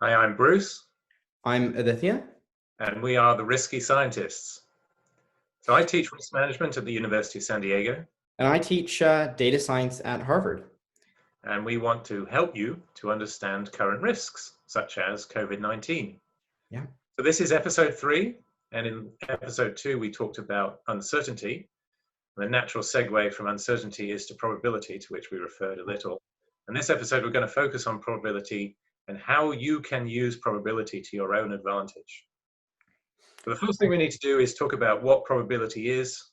Hi, I'm Bruce, I'm Aditya. and we are the Risky Scientists. So I teach risk management at the University of San Diego, And I teach data science at Harvard. and we want to help you to understand current risks, such as COVID-19. Yeah. So this is episode 3, and in episode 2, we talked about uncertainty. And the natural segue from uncertainty is to probability, to which we referred a little. In this episode, we're going to focus on probability and how you can use probability to your own advantage. So the first thing we need to do is talk about what probability is,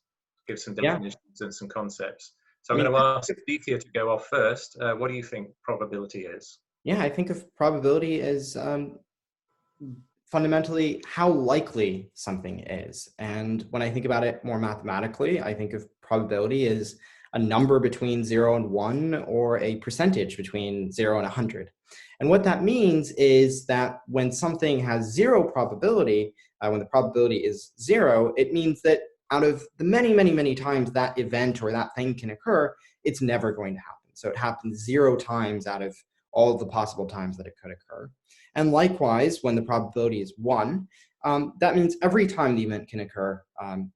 give some Yeah. definitions and some concepts. So I I'm mean, going to ask Aditya to go off first. What do you think probability is? yeah, I think of probability as fundamentally how likely something is. And when I think about it more mathematically, I think of probability as a number between 0 and 1 or a percentage between 0 and 100. And what that means is that when something has 0 probability, when the probability is 0, it means that out of the many, many, many times that event or that thing can occur, it's never going to happen. So it happens 0 times out of all of the possible times that it could occur. And likewise, when the probability is 1, that means every time the event can occur,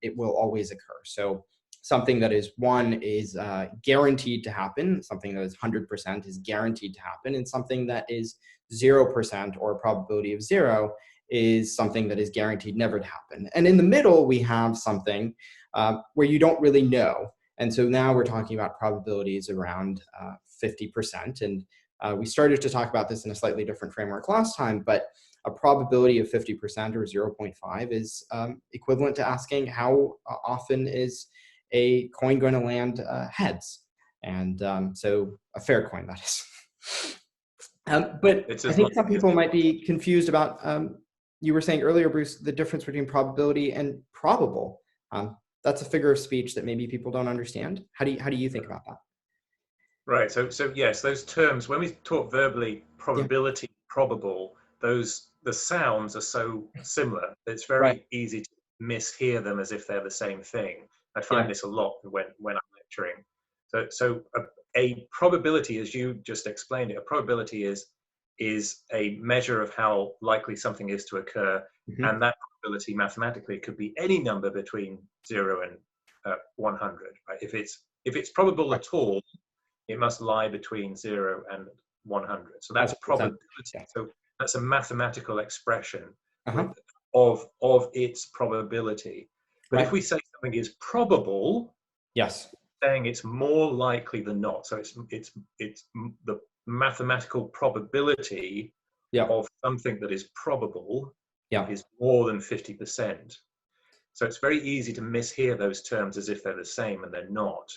it will always occur. So something that is 1 is guaranteed to happen, something that is 100% is guaranteed to happen, and something that is 0% or a probability of 0 is something that is guaranteed never to happen. And in the middle, we have something where you don't really know. And so now we're talking about probabilities around 50%. And we started to talk about this in a slightly different framework last time, but a probability of 50% or 0.5 is equivalent to asking how often is a coin going to land heads. And so a fair coin, that is. But I think some people might be confused about, you were saying earlier, Bruce, the difference between probability and probable. That's a figure of speech that maybe people don't understand. How do you think about that? Right. So yes, those terms, when we talk verbally, Yeah. probability, probable, the sounds are so similar. It's Right. very easy to mishear them as if they're the same thing. I find Yeah. this a lot when I'm lecturing. So a probability, as you just explained it, a probability is a measure of how likely something is to occur, Mm-hmm. and that probability mathematically could be any number between 0 and 100. Right? If it's probable Right. at all, it must lie between 0 and 100. So As that's a percentage. probability. Yeah. So that's a mathematical expression Uh-huh. with of its probability. But if Right. we say something is probable, Yes. saying it's more likely than not. So it's the mathematical probability Yeah. of something that is probable Yeah. is more than 50%. So it's very easy to mishear those terms as if they're the same, and they're not.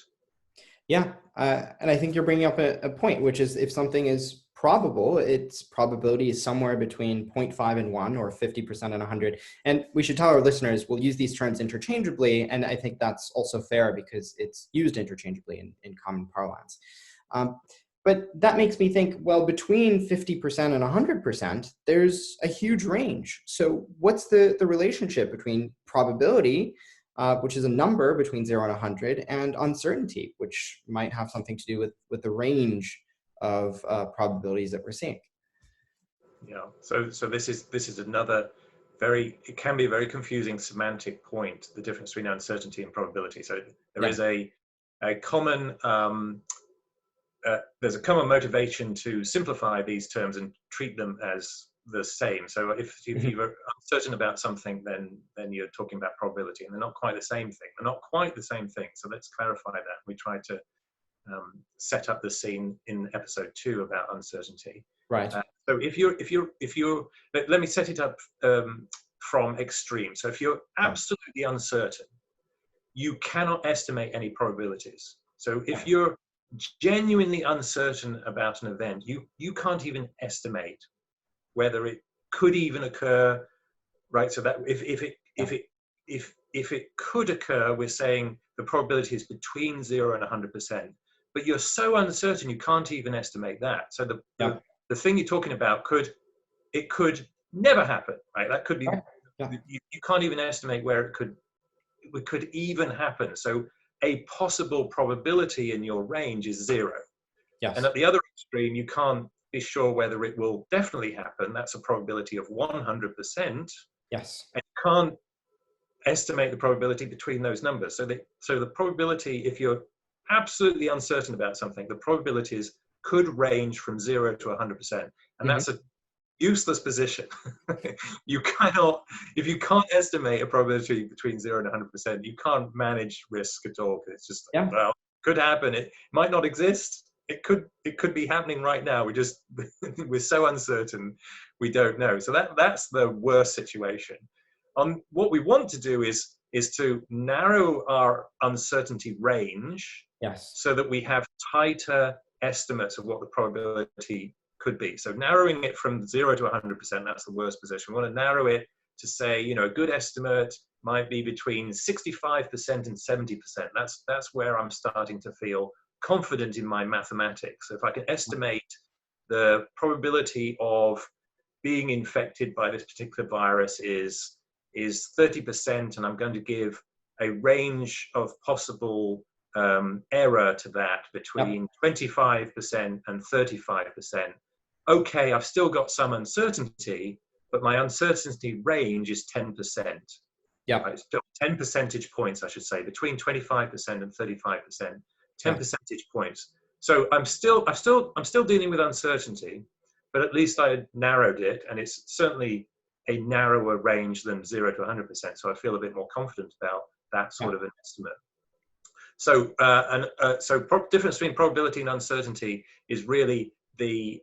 Yeah. And I think you're bringing up a point, which is if something is probable, its probability is somewhere between 0.5 and 1 or 50% and 100. And we should tell our listeners we'll use these terms interchangeably. And I think that's also fair because it's used interchangeably in common parlance. But that makes me think, well, between 50% and 100%, there's a huge range. So what's the relationship between probability, which is a number between 0 and 100, and uncertainty, which might have something to do with the range of probabilities that we're seeing? Yeah. So this is another it can be a very confusing semantic point, the difference between uncertainty and probability. So there Yeah. is a common there's a common motivation to simplify these terms and treat them as the same. So if Mhm. you're uncertain about something, then you're talking about probability, and they're not quite the same thing. They're not quite the same thing. So let's clarify that. We tried to set up the scene in episode 2 about uncertainty. Right. So if you're let me set it up from extreme. So if you're Yeah. absolutely uncertain, you cannot estimate any probabilities. So Yeah. if you're genuinely uncertain about an event, you can't even estimate whether it could even occur, right? So that Yeah. if it could occur, we're saying the probability is between 0 and 100%. But you're so uncertain you can't even estimate that. So Yeah. the thing you're talking about could never happen, right? That could be Right. Yeah. you can't even estimate where it could even happen. So a possible probability in your range is 0. And Yes. at the other extreme, you can't be sure whether it will definitely happen. That's a probability of 100%. Yes. And you can't estimate the probability between those numbers. So the probability, if you're absolutely uncertain about something, the probabilities could range from 0 to 100%. And that's a useless position. You cannot, if you can't estimate a probability between 0 and 100%, you can't manage risk at all. It's just, well, could happen. It might not exist. It could be happening right now. We're so uncertain, we don't know. So that's the worst situation. What we want to do is to narrow our uncertainty range, so that we have tighter estimates of what the probability could be. So narrowing it from 0 to 100%, that's the worst position. We want to narrow it to say, a good estimate might be between 65% and 70%. That's where I'm starting to feel confident in my mathematics. So if I can estimate the probability of being infected by this particular virus is 30%, and I'm going to give a range of possible error to that between 25% and 35%. Okay, I've still got some uncertainty, but my uncertainty range is 10%. It's still 10 percentage points, I should say, between 25% and 35%, 10 percentage points. So I'm still dealing with uncertainty, but at least I narrowed it, and it's certainly a narrower range than 0 to 100%. So I feel a bit more confident about that sort of an estimate. So, difference between probability and uncertainty is really the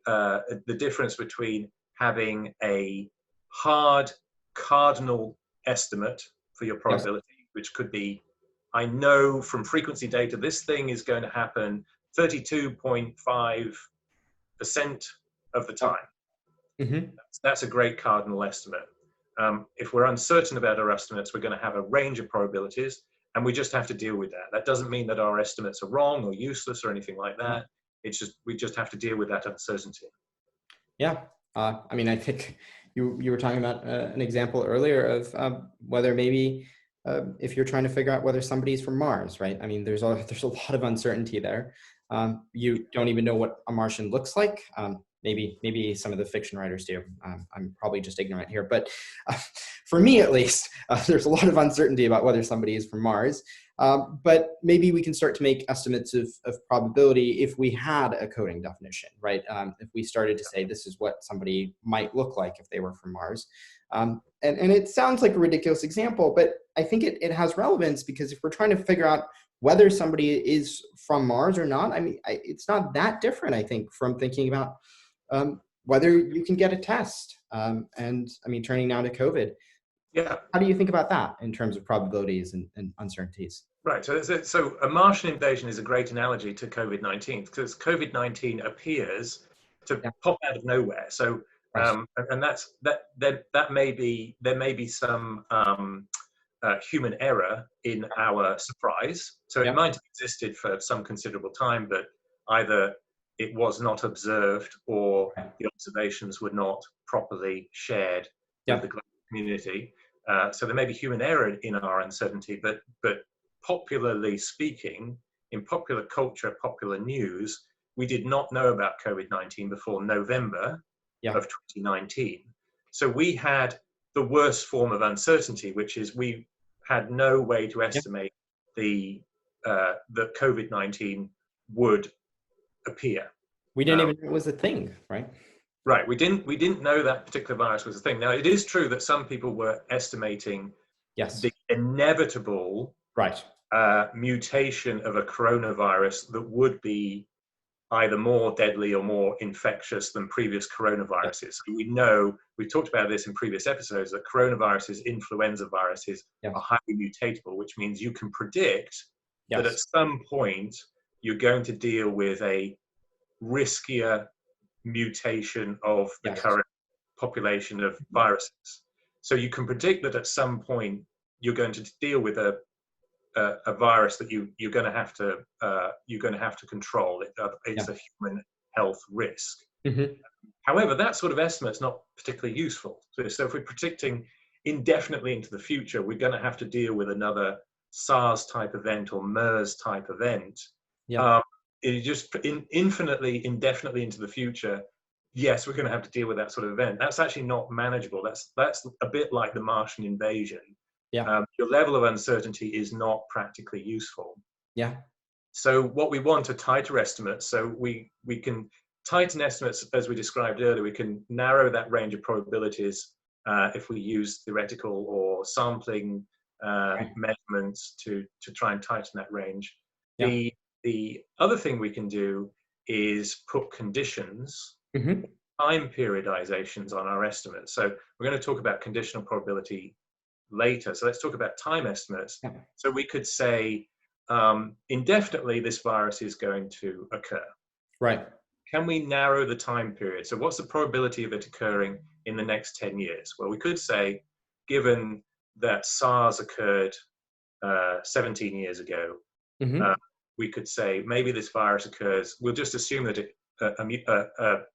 difference between having a hard cardinal estimate for your probability, which could be, I know from frequency data, this thing is going to happen 32.5% of the time. That's a great cardinal estimate. If we're uncertain about our estimates, we're going to have a range of probabilities, and we just have to deal with that. That doesn't mean that our estimates are wrong or useless or anything like that. It's just, we just have to deal with that uncertainty. I mean, I think you were talking about an example earlier of whether maybe if you're trying to figure out whether somebody's from Mars, right? I mean, there's a lot of uncertainty there. You don't even know what a Martian looks like. Maybe some of the fiction writers do. I'm probably just ignorant here, but for me at least, there's a lot of uncertainty about whether somebody is from Mars. But maybe we can start to make estimates of probability if we had a coding definition, right? If we started to say this is what somebody might look like if they were from Mars. And it sounds like a ridiculous example, but I think it has relevance, because if we're trying to figure out whether somebody is from Mars or not, I mean, it's not that different, I think, from thinking about whether you can get a test. And I mean, turning now to COVID. How do you think about that in terms of probabilities and uncertainties? Right. So a Martian invasion is a great analogy to COVID-19, because COVID-19 appears to pop out of nowhere. So and there may be some human error in our surprise. So it might have existed for some considerable time, but either it was not observed or the observations were not properly shared with the global community. So there may be human error in our uncertainty, but popularly speaking, in popular culture, popular news, we did not know about COVID-19 before November of 2019. So we had the worst form of uncertainty, which is we had no way to estimate that COVID-19 would appear. We didn't even know it was a thing, right? Right. We didn't know that particular virus was a thing. Now, it is true that some people were estimating the inevitable mutation of a coronavirus that would be either more deadly or more infectious than previous coronaviruses. We know, we've talked about this in previous episodes, that coronaviruses, influenza viruses are highly mutatable, which means you can predict that at some point you're going to deal with a riskier mutation of the current population of viruses. So you can predict that at some point you're going to deal with a virus that you're going to have to control. It's a human health risk. However, that sort of estimate's not particularly useful. So if we're predicting indefinitely into the future, we're going to have to deal with another SARS type event or MERS type event. It just infinitely, indefinitely into the future, yes, we're going to have to deal with that sort of event. That's actually not manageable. That's a bit like the Martian invasion. Yeah. Your level of uncertainty is not practically useful. Yeah. So what we want are tighter estimates. So we can tighten estimates, as we described earlier. We can narrow that range of probabilities if we use theoretical or sampling Right. measurements to try and tighten that range. Yeah. The other thing we can do is put conditions, Mm-hmm. time periodizations on our estimates. So we're going to talk about conditional probability later. So let's talk about time estimates. Yeah. So we could say indefinitely this virus is going to occur. Right. Can we narrow the time period? So what's the probability of it occurring in the next 10 years? Well, we could say, given that SARS occurred 17 years ago, Mm-hmm. we could say maybe this virus occurs. We'll just assume that it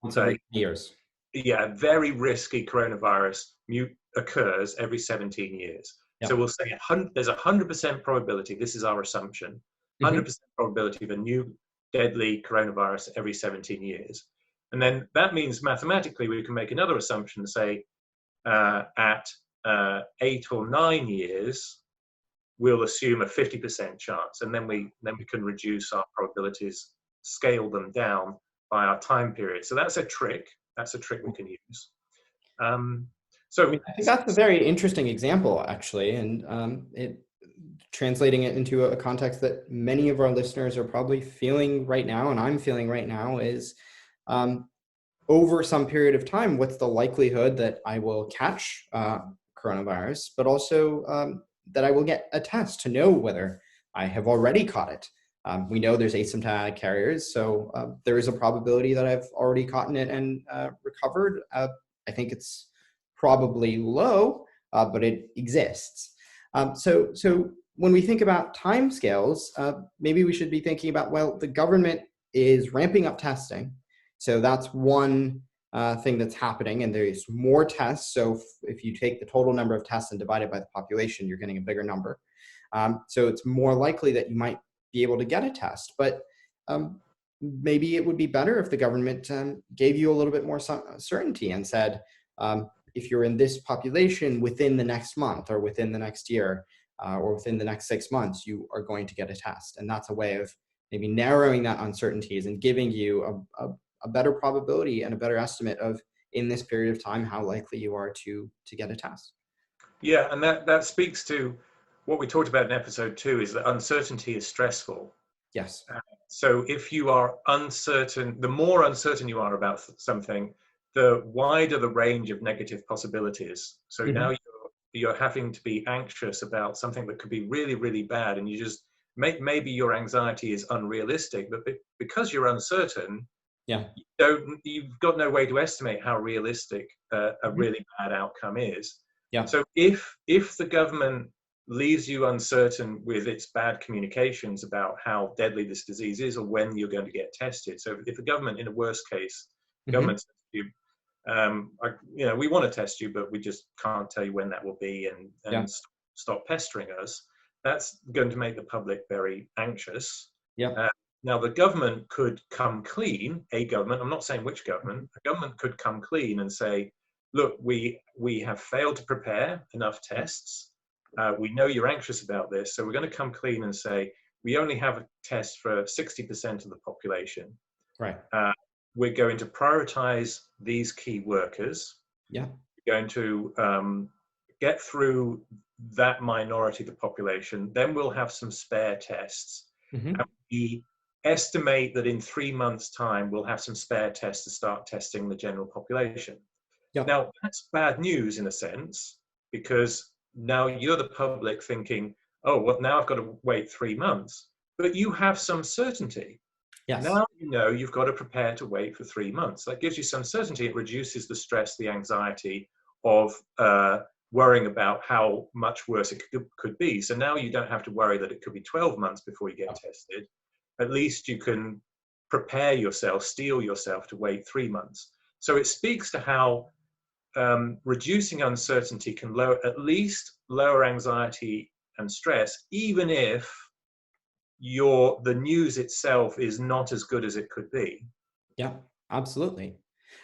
Once every years. a very risky coronavirus occurs every 17 years. Yeah. So we'll say there's a 100% probability, this is our assumption, 100% probability of a new deadly coronavirus every 17 years. And then that means mathematically we can make another assumption, say at 8 or 9 years, we'll assume a 50% chance. And then we can reduce our probabilities, scale them down by our time period. So that's a trick. That's a trick we can use. So I think that's a very interesting example, actually, and translating it into a context that many of our listeners are probably feeling right now, and I'm feeling right now, is over some period of time, what's the likelihood that I will catch coronavirus, but also that I will get a test to know whether I have already caught it. We know there's asymptomatic carriers, so there is a probability that I've already caught it and recovered. I think it's probably low, but it exists. So when we think about timescales, maybe we should be thinking about, well, the government is ramping up testing. So that's one thing that's happening, and there's more tests. So if you take the total number of tests and divide it by the population, you're getting a bigger number. So it's more likely that you might be able to get a test. But maybe it would be better if the government gave you a little bit more certainty and said, if you're in this population within the next month or within the next year or within the next 6 months, you are going to get a test. And that's a way of maybe narrowing that uncertainties and giving you a better probability and a better estimate of, in this period of time, how likely you are to get a test. Yeah, and that speaks to what we talked about in episode 2, is that uncertainty is stressful. Yes. So if you are uncertain, the more uncertain you are about something, the wider the range of negative possibilities. So now you're having to be anxious about something that could be really, really bad, and you just maybe your anxiety is unrealistic, but because you're uncertain, you've got no way to estimate how realistic a really bad outcome is. Yeah. So if the government leaves you uncertain with its bad communications about how deadly this disease is or when you're going to get tested. So if the government, in a worst case, government says to you, we want to test you, but we just can't tell you when that will be, and stop pestering us. That's going to make the public very anxious. Yeah. Now the government could come clean. I'm not saying which government. A government could come clean and say, look, we have failed to prepare enough tests. We know you're anxious about this, so we're going to come clean and say we only have a test for 60% of the population. Right. We're going to prioritize these key workers. Yeah. We're going to get through that minority of the population. Then we'll have some spare tests. And we estimate that in 3 months' time, we'll have some spare tests to start testing the general population. Yeah. Now, that's bad news in a sense, because now you're the public thinking, oh, well, now I've got to wait 3 months. But you have some certainty. Yes. Now you know you've got to prepare to wait for 3 months. That gives you some certainty. It reduces the stress, the anxiety of worrying about how much worse it could be. So now you don't have to worry that it could be 12 months before you get tested. At least you can prepare yourself, steel yourself to wait 3 months. So it speaks to how reducing uncertainty can at least lower anxiety and stress, even if the news itself is not as good as it could be. Yeah, absolutely.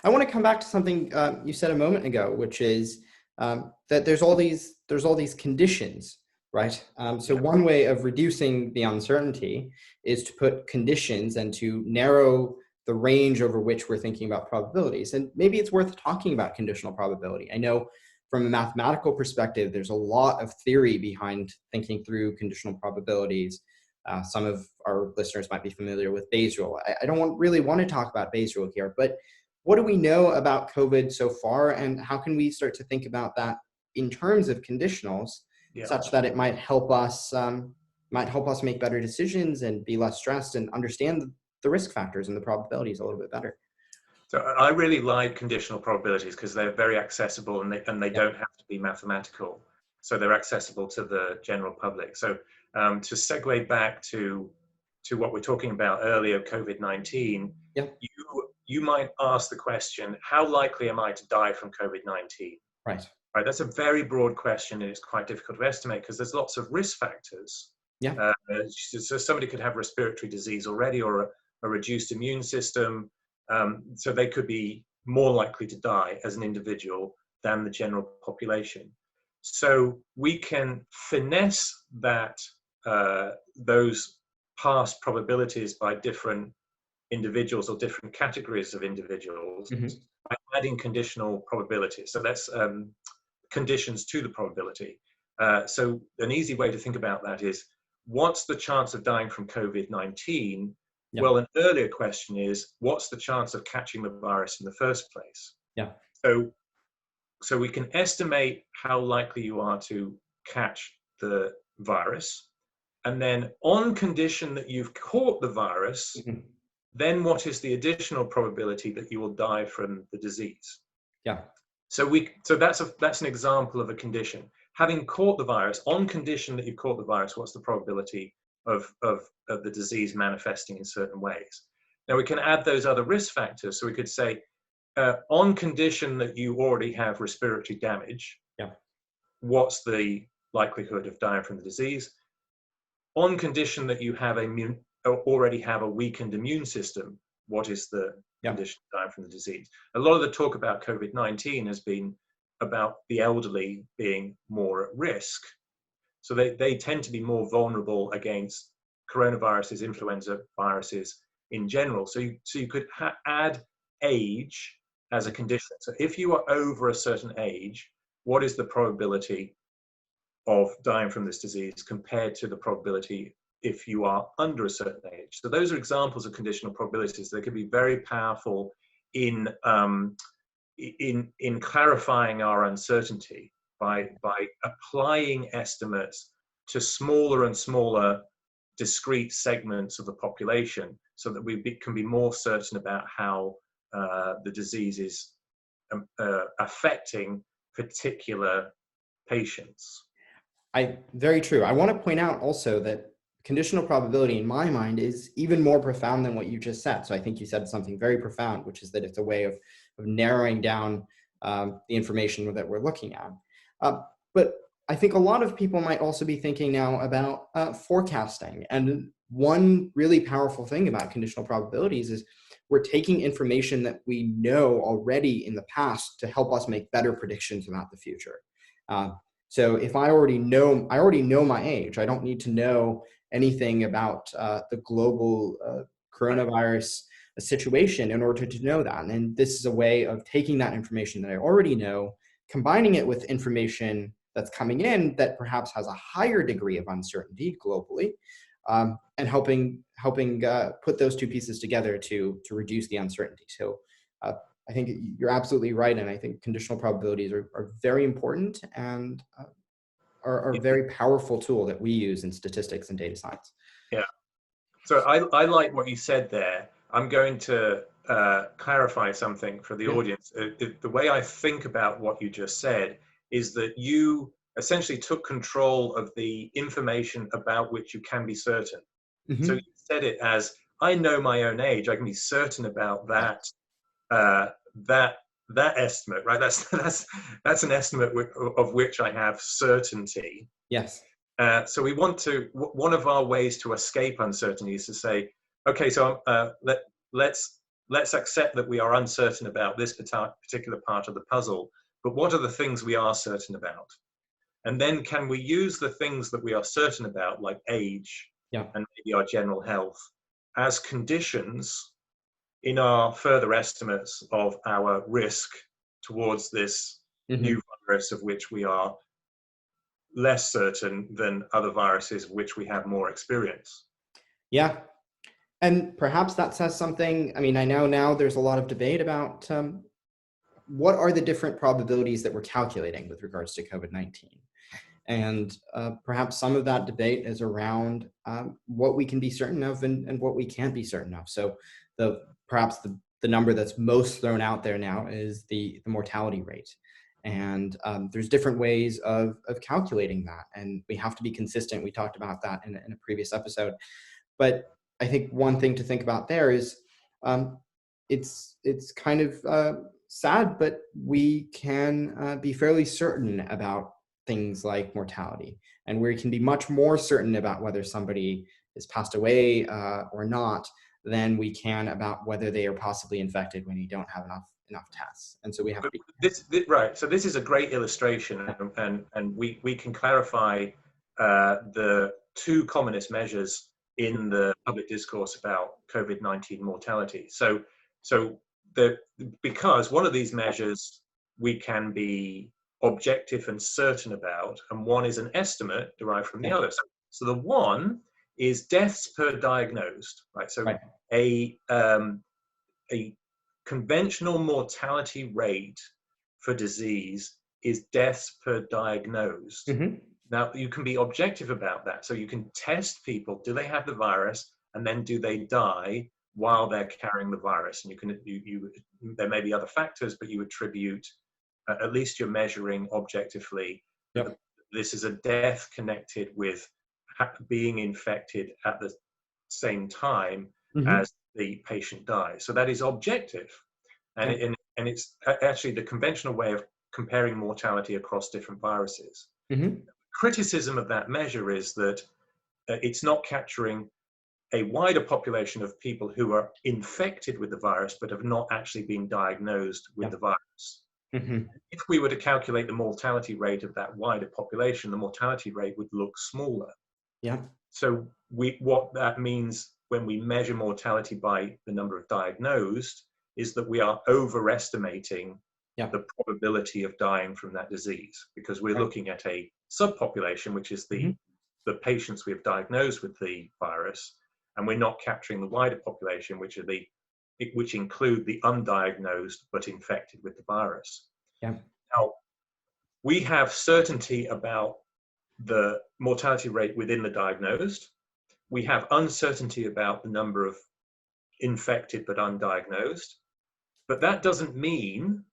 I want to come back to something you said a moment ago, which is that there's all these conditions, right? So Yeah. one way of reducing the uncertainty is to put conditions and to narrow the range over which we're thinking about probabilities. And maybe it's worth talking about conditional probability. I know from a mathematical perspective, there's a lot of theory behind thinking through conditional probabilities. Some of our listeners might be familiar with Bayesian. I don't really want to talk about Bayesian here, but what do we know about COVID so far, and how can we start to think about that in terms of conditionals, Yeah. such that it might help us make better decisions and be less stressed and understand the risk factors and the probabilities a little bit better? So I really like conditional probabilities because they're very accessible, and they don't have to be mathematical. So they're accessible to the general public. So to segue back to what we're talking about earlier, COVID-19, Yeah. you might ask the question, how likely am I to die from COVID-19? Right. Right. That's a very broad question, and it's quite difficult to estimate because there's lots of risk factors. Yeah. So somebody could have respiratory disease already, or a reduced immune system. So they could be more likely to die as an individual than the general population. So we can finesse that those past probabilities by different individuals or different categories of individuals Mm-hmm. by adding conditional probabilities. So that's conditions to the probability. So an easy way to think about that is, what's the chance of dying from COVID-19? Yeah. Well, an earlier question is, what's the chance of catching the virus in the first place? Yeah. So we can estimate how likely you are to catch the virus. And then on condition that you've caught the virus, Mm-hmm. then what is the additional probability that you will die from the disease? Yeah. So that's an example of a condition. Having caught the virus, on condition that you've caught the virus, what's the probability of the disease manifesting in certain ways? Now we can add those other risk factors. So we could say, on condition that you already have respiratory damage, Yeah. what's the likelihood of dying from the disease? On condition that you have already have a weakened immune system, what is the condition of dying from the disease? A lot of the talk about COVID-19 has been about the elderly being more at risk. So they tend to be more vulnerable against coronaviruses, influenza viruses in general. So you could add age as a condition. So if you are over a certain age, what is the probability of dying from this disease compared to the probability if you are under a certain age? So those are examples of conditional probabilities. They can be very powerful in clarifying our uncertainty by applying estimates to smaller and smaller discrete segments of the population, so that we can be more certain about how the disease is affecting particular patients. Very true. I want to point out also that conditional probability in my mind is even more profound than what you just said. So I think you said something very profound, which is that it's a way of narrowing down the information that we're looking at. But I think a lot of people might also be thinking now about forecasting. And one really powerful thing about conditional probabilities is we're taking information that we know already in the past to help us make better predictions about the future. So if I already know my age, I don't need to know anything about the global coronavirus situation in order to know that. And this is a way of taking that information that I already know, combining it with information that's coming in that perhaps has a higher degree of uncertainty globally, and helping put those two pieces together to reduce the uncertainty. So I think you're absolutely right, and I think conditional probabilities are very important and are a very powerful tool that we use in statistics and data science. Yeah. So I like what you said there. I'm going to clarify something for the audience. The way I think about what you just said is that you essentially took control of the information about which you can be certain. Mm-hmm. So you said it as, I know my own age. I can be certain about that. That estimate, right? That's an estimate of which I have certainty. Yes. So we want to. One of our ways to escape uncertainty is to say, okay, so let's let's accept that we are uncertain about this particular part of the puzzle, but what are the things we are certain about? And then can we use the things that we are certain about, like age and maybe our general health, as conditions in our further estimates of our risk towards this new virus of which we are less certain than other viruses of which we have more experience? Yeah. And perhaps that says something. I mean, I know now there's a lot of debate about what are the different probabilities that we're calculating with regards to COVID-19. And perhaps some of that debate is around what we can be certain of and what we can't be certain of. So perhaps the number that's most thrown out there now is the mortality rate. And there's different ways of calculating that. And we have to be consistent. We talked about that in a previous episode. But I think one thing to think about there is it's kind of sad, but we can be fairly certain about things like mortality, and we can be much more certain about whether somebody has passed away or not than we can about whether they are possibly infected when you don't have enough tests. And so we have to be right. So this is a great illustration, and we can clarify the two commonest measures in the public discourse about COVID-19 mortality. So because one of these measures we can be objective and certain about, and one is an estimate derived from the other. So the one is deaths per diagnosed, right? So a conventional mortality rate for disease is deaths per diagnosed. Now, you can be objective about that. So you can test people, do they have the virus, and then do they die while they're carrying the virus? And there may be other factors, but you attribute, at least you're measuring objectively, this is a death connected with being infected at the same time as the patient dies. So that is objective. And it's actually the conventional way of comparing mortality across different viruses. Criticism of that measure is that it's not capturing a wider population of people who are infected with the virus but have not actually been diagnosed with the virus. If we were to calculate the mortality rate of that wider population, the mortality rate would look smaller. So what that means when we measure mortality by the number of diagnosed is that we are overestimating the probability of dying from that disease, because we're looking at a subpopulation, which is the patients we have diagnosed with the virus, and we're not capturing the wider population, which include the undiagnosed but infected with the virus. Now, we have certainty about the mortality rate within the diagnosed. We have uncertainty about the number of infected but undiagnosed. But that doesn't mean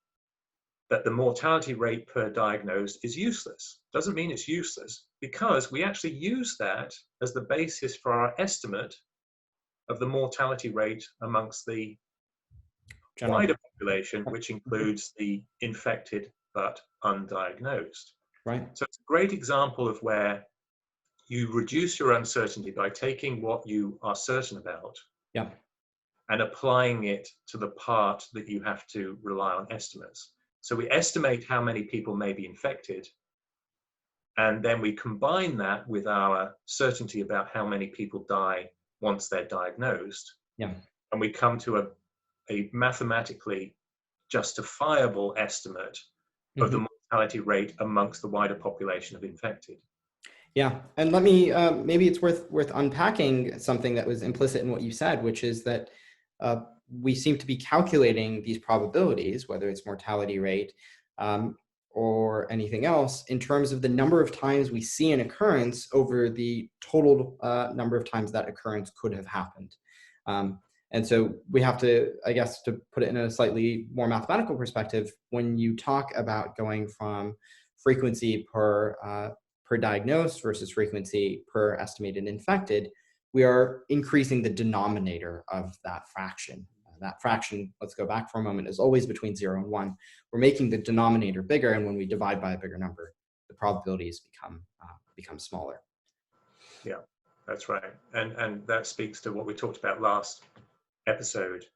that the mortality rate per diagnosed is useless. Doesn't mean it's useless, because we actually use that as the basis for our estimate of the mortality rate amongst the wider population, which includes the infected but undiagnosed. So it's a great example of where you reduce your uncertainty by taking what you are certain about and applying it to the part that you have to rely on estimates. So we estimate how many people may be infected, and then we combine that with our certainty about how many people die once they're diagnosed. And we come to a mathematically justifiable estimate of the mortality rate amongst the wider population of infected. And let me, maybe it's worth unpacking something that was implicit in what you said, which is that we seem to be calculating these probabilities, whether it's mortality rate or anything else, in terms of the number of times we see an occurrence over the total number of times that occurrence could have happened. And so we have to, I guess, to put it in a slightly more mathematical perspective, when you talk about going from frequency per diagnosed versus frequency per estimated infected, we are increasing the denominator of that fraction. That fraction, let's go back for a moment, is always between 0 and 1. We're making the denominator bigger, and when we divide by a bigger number, the probabilities become smaller. That's right. And that speaks to what we talked about last episode,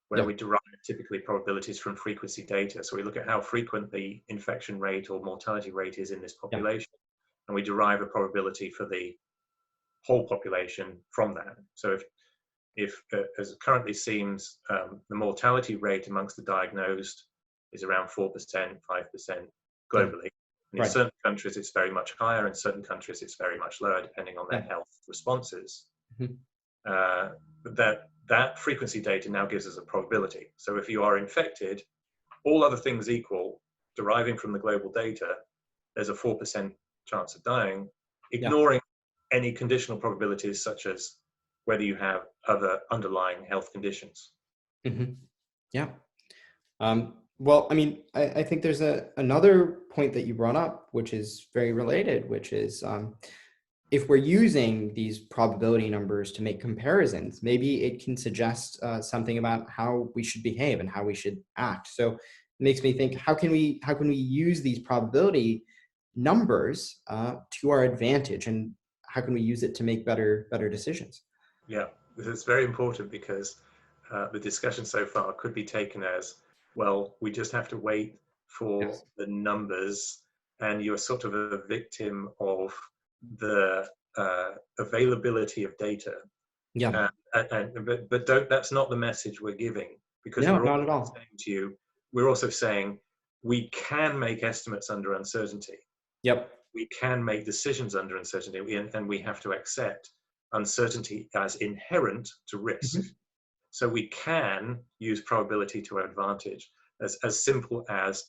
where we derive typically probabilities from frequency data. So we look at how frequent the infection rate or mortality rate is in this population, and we derive a probability for the whole population from that. So if as it currently seems, the mortality rate amongst the diagnosed is around 4%, 5% globally. And in certain countries, it's very much higher. In certain countries, it's very much lower, depending on their health responses. That frequency data now gives us a probability. So if you are infected, all other things equal, deriving from the global data, there's a 4% chance of dying, ignoring any conditional probabilities, such as whether you have other underlying health conditions. Yeah. Well, I mean, I think there's another point that you brought up, which is very related, which is if we're using these probability numbers to make comparisons, maybe it can suggest something about how we should behave and how we should act. So it makes me think, how can we use these probability numbers to our advantage, and how can we use it to make better decisions? Yeah, it's very important, because the discussion so far could be taken as, well, we just have to wait for the numbers, and you're sort of a victim of the availability of data. But that's not the message we're giving, because we're not at all saying to you, we're also saying we can make estimates under uncertainty. We can make decisions under uncertainty, and we have to accept uncertainty as inherent to risk. So we can use probability to our advantage, as simple as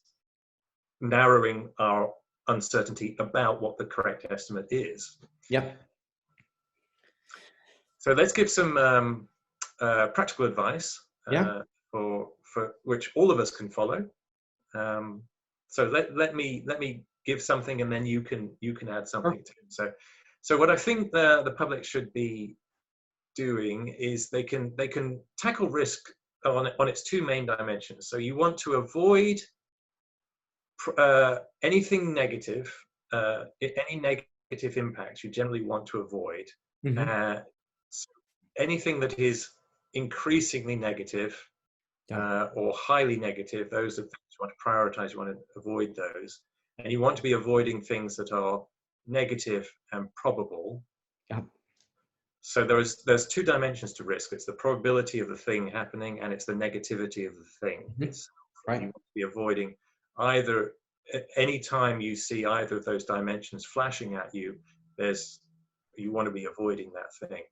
narrowing our uncertainty about what the correct estimate is. So let's give some practical advice for which all of us can follow. So let me give something, and then you can add something too. So what I think the public should be doing is they can tackle risk on its two main dimensions. So you want to avoid anything negative, any negative impacts you generally want to avoid. So anything that is increasingly negative or highly negative, those are things you want to prioritize, you want to avoid those. And you want to be avoiding things that are negative and probable. So there's two dimensions to risk. It's the probability of the thing happening, and it's the negativity of the thing itself. You want to be avoiding either. Any time you see either of those dimensions flashing at you, you want to be avoiding that thing.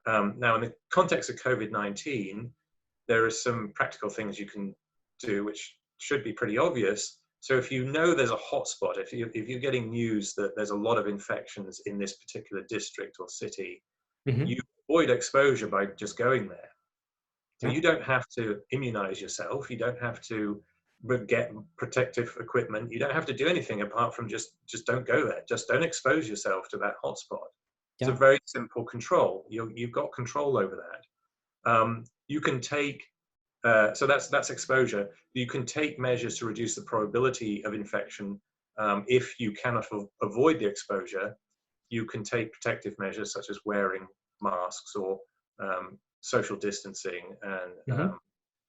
Now, in the context of COVID-19, there are some practical things you can do, which should be pretty obvious. So if you know there's a hotspot, if you're getting news that there's a lot of infections in this particular district or city, you avoid exposure by just going there. So you don't have to immunize yourself. You don't have to get protective equipment. You don't have to do anything apart from just don't go there. Just don't expose yourself to that hotspot. It's a very simple control. You've got control over that. You can take, so that's exposure. You can take measures to reduce the probability of infection. If you cannot avoid the exposure, you can take protective measures such as wearing masks or social distancing and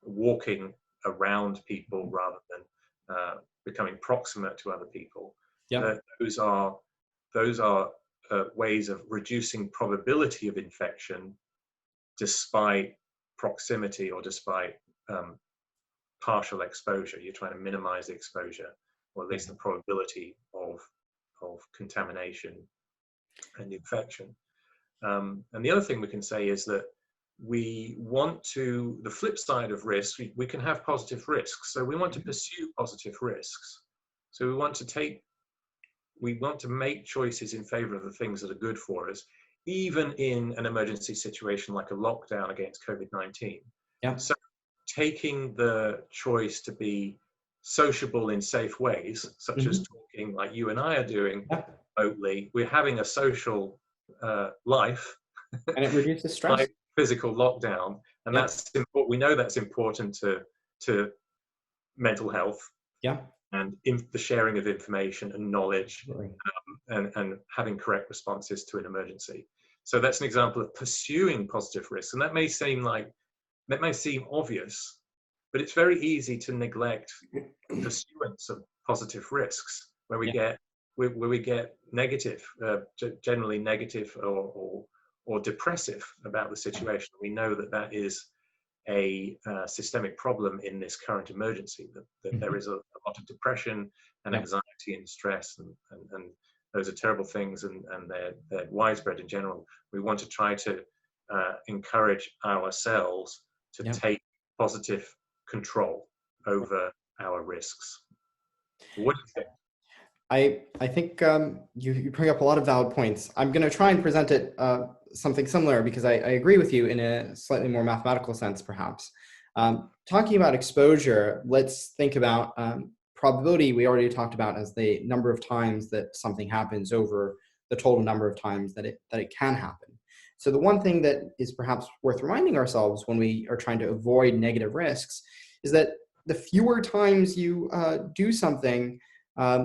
walking around people rather than becoming proximate to other people. Those are ways of reducing probability of infection despite proximity or despite partial exposure. You're trying to minimize the exposure, or at least the probability of contamination and infection. And the other thing we can say is that we want to, the flip side of risk, we can have positive risks. So we want to pursue positive risks. So we want to make choices in favor of the things that are good for us, even in an emergency situation like a lockdown against COVID-19. So taking the choice to be sociable in safe ways, such as talking like you and I are doing remotely, we're having a social life. And it reduces stress. Like physical lockdown. And that's important. We know that's important to mental health. And the sharing of information and knowledge, and having correct responses to an emergency. So that's an example of pursuing positive risks. And that may seem obvious, but it's very easy to neglect pursuance of positive risks where we get negative, generally negative or depressive about the situation. We know that that is a systemic problem in this current emergency, that there is a lot of depression and anxiety and stress, and those are terrible things, and they're widespread in general. We want to try to encourage ourselves to take positive control over our risks. What do you think? I think you bring up a lot of valid points. I'm going to try and present it something similar, because I agree with you in a slightly more mathematical sense, perhaps. Talking about exposure, let's think about probability. We already talked about as the number of times that something happens over the total number of times that it can happen. So the one thing that is perhaps worth reminding ourselves when we are trying to avoid negative risks is that the fewer times you do something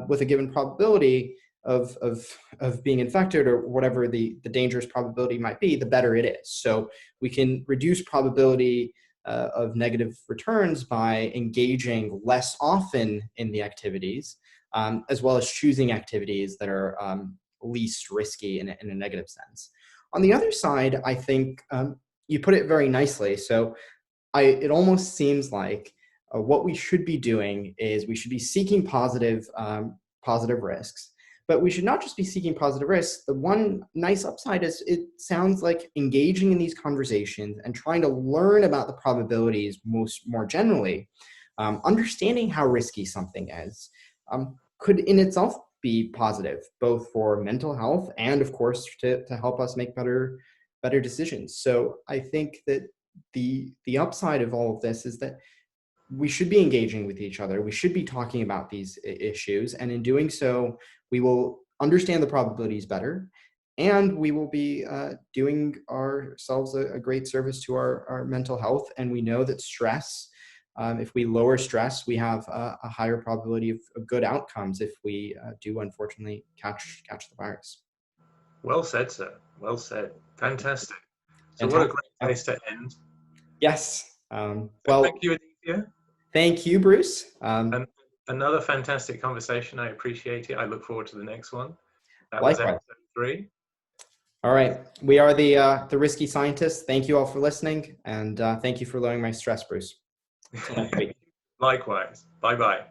with a given probability of being infected, or whatever the dangerous probability might be, the better it is. So we can reduce probability of negative returns by engaging less often in the activities, as well as choosing activities that are least risky in a negative sense. On the other side, I think you put it very nicely. So it almost seems like what we should be doing is we should be seeking positive risks, but we should not just be seeking positive risks. The one nice upside is it sounds like engaging in these conversations and trying to learn about the probabilities more generally, understanding how risky something is, could in itself be positive, both for mental health and, of course, to help us make better decisions. So I think that the upside of all of this is that we should be engaging with each other. We should be talking about these issues. And in doing so, we will understand the probabilities better, and we will be doing ourselves a great service to our mental health. And we know that stress, if we lower stress, we have a higher probability of good outcomes if we do unfortunately catch the virus. Well said, sir. Well said. Fantastic. So what a great place to end. Yes. Well, thank you, Aditya. Thank you, Bruce. And another fantastic conversation. I appreciate it. I look forward to the next one. That likewise. Was episode 3. All right. We are the Risky Scientists. Thank you all for listening, and thank you for lowering my stress, Bruce. Likewise. Bye-bye.